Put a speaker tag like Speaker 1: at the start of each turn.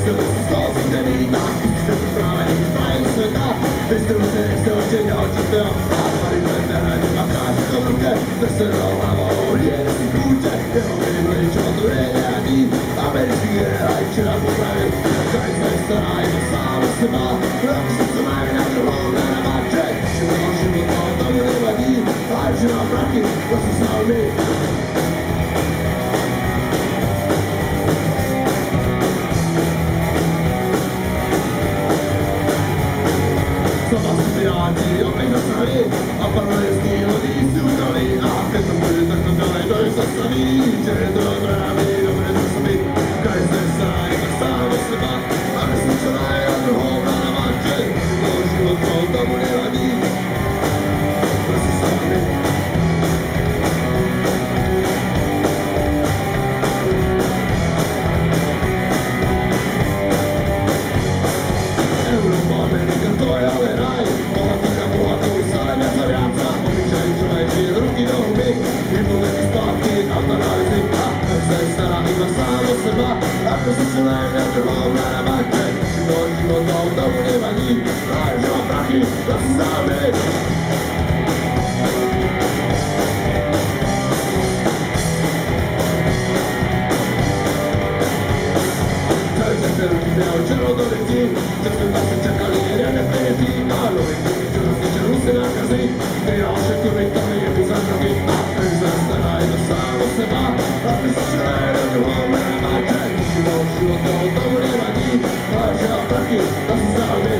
Speaker 1: se stalo se nevídá, jste to právě nevídají světa, vy jste už se dělal čertem, a tady budete hrát a káží to v ruce, jste se dal hlavou, jede si kůče, jeho vymlí, čo to je nějaký, americký generál včera popravil, tady se stará jen sám seba, rok se mají na druhou naraváče, že to život tomu nevadí, a že mám prachy, to se znal my. Vyjádří, opět zastaví a paralelský hodí si udali a keď to bude tak to dále to je zastaví, že je to právě dobré zastavit, kaj se stará jen sám o seba a neslyšená je na druhou naraváče, to život tomu nevadí, to se sami. Europa, Amerika, to je ale raj. Ruky do huby, vypovědí zpátky a analýzy a se stará iba sám o seba a to se celé na druhou naraváče, život tomu nevadí, a že mám prachy, to si známe. Takže se ruky měl černo do lidí, že jsme vlastně čekali jeden nevědí a nový černo se černu se nakazí, vyhrál všechno vytahli je mi za drogy a ten se stará je to sám o seba a ty se celé na druhou naraváče, život tomu nevadí, a že mám prachy, to si známe.